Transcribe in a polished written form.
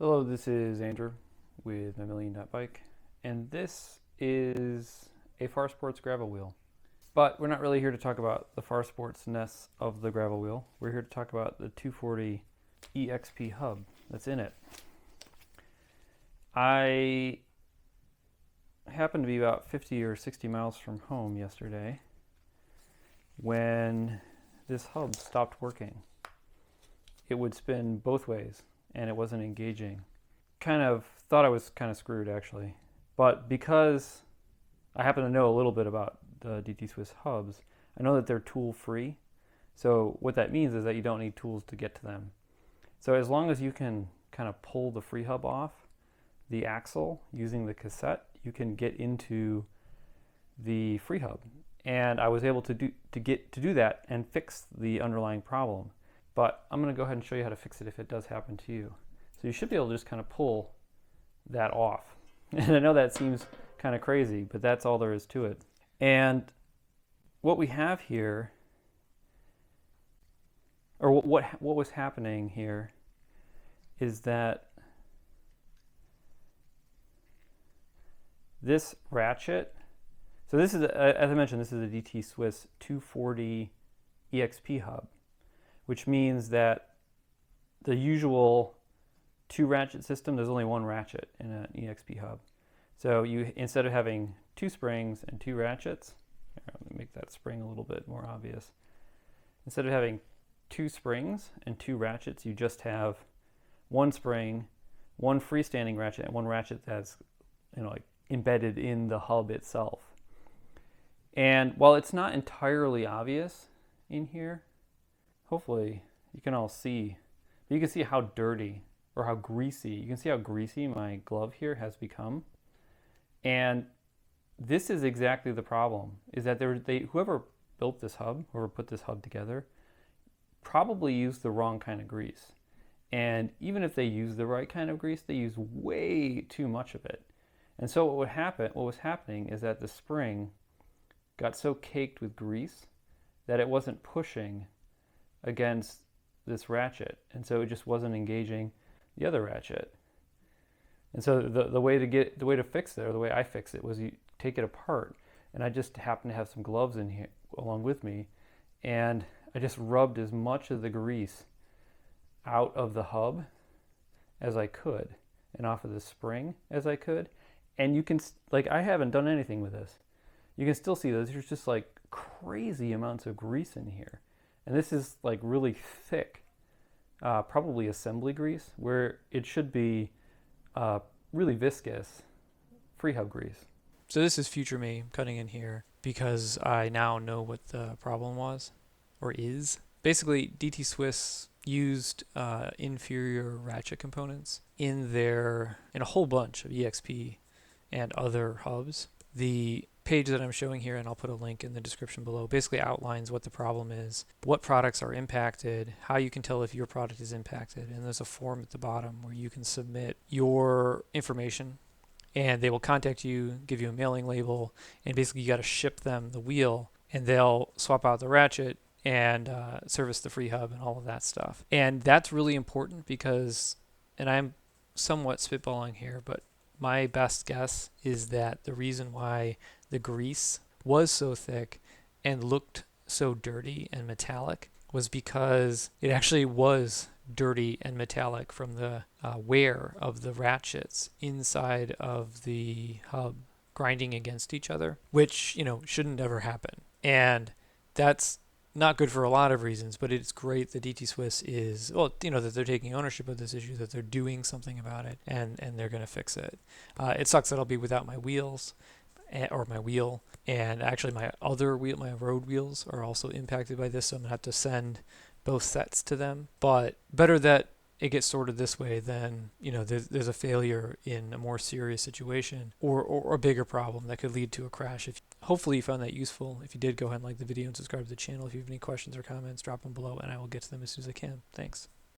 Hello, this is Andrew with My Million Bike, and this is a Far Sports gravel wheel. But we're not really here to talk about the Far Sports-ness of the gravel wheel. We're here to talk about the 240 EXP hub that's in it. I happened to be about 50 or 60 miles from home yesterday when this hub stopped working. It would spin both ways and it wasn't engaging. Kind of thought I was kind of screwed actually. But because I happen to know a little bit about the DT Swiss hubs, I know that they're tool free. So what that means is that you don't need tools to get to them. So as long as you can kind of pull the free hub off the axle using the cassette, you can get into the free hub. And I was able to do that and fix the underlying problem. But I'm going to go ahead and show you how to fix it if it does happen to you. So you should be able to just kind of pull that off. And I know that seems kind of crazy, but that's all there is to it. And what we have here, or what was happening here, is that this ratchet, so this is, as I mentioned, this is a DT Swiss 240 EXP hub, which means that the usual two ratchet system, there's only one ratchet in an EXP hub. So you, instead of having two springs and two ratchets, let me make that spring a little bit more obvious. Instead of having two springs and two ratchets, you just have one spring, one freestanding ratchet, and one ratchet that's, like embedded in the hub itself. And while it's not entirely obvious in here, hopefully you can all see, but you can see how dirty or how greasy, you can see how greasy my glove here has become. And this is exactly the problem, is that whoever built this hub, whoever put this hub together, probably used the wrong kind of grease. And even if they used the right kind of grease, they used way too much of it. And so what was happening is that the spring got so caked with grease that it wasn't pushing against this ratchet, and so it just wasn't engaging the other ratchet. And so the way to fix it, or the way I fix it, was you take it apart, and I just happened to have some gloves in here along with me, and I just rubbed as much of the grease out of the hub as I could and off of the spring as I could. And you can, I haven't done anything with this. You can still see that there's just like crazy amounts of grease in here. And this is like really thick, probably assembly grease, where it should be really viscous free hub grease. So this is future me cutting in here because I now know what the problem was, or is. Basically, DT Swiss used inferior ratchet components in a whole bunch of EXP and other hubs. The page that I'm showing here, and I'll put a link in the description below, basically outlines what the problem is, what products are impacted, how you can tell if your product is impacted, and there's a form at the bottom where you can submit your information and they will contact you, give you a mailing label, and basically you got to ship them the wheel and they'll swap out the ratchet and service the free hub and all of that stuff. And that's really important because, and I'm somewhat spitballing here, but my best guess is that the reason why the grease was so thick and looked so dirty and metallic was because it actually was dirty and metallic from the wear of the ratchets inside of the hub grinding against each other, which, shouldn't ever happen. And that's not good for a lot of reasons, but it's great that DT Swiss is, that they're taking ownership of this issue, that they're doing something about it, and they're going to fix it. It sucks that I'll be without my wheels, or my wheel, and actually my other wheel, my road wheels, are also impacted by this, so I'm going to have to send both sets to them. But better that it gets sorted this way than, there's a failure in a more serious situation or a bigger problem that could lead to a crash. Hopefully you found that useful. If you did, go ahead and like the video and subscribe to the channel. If you have any questions or comments, drop them below and I will get to them as soon as I can. Thanks.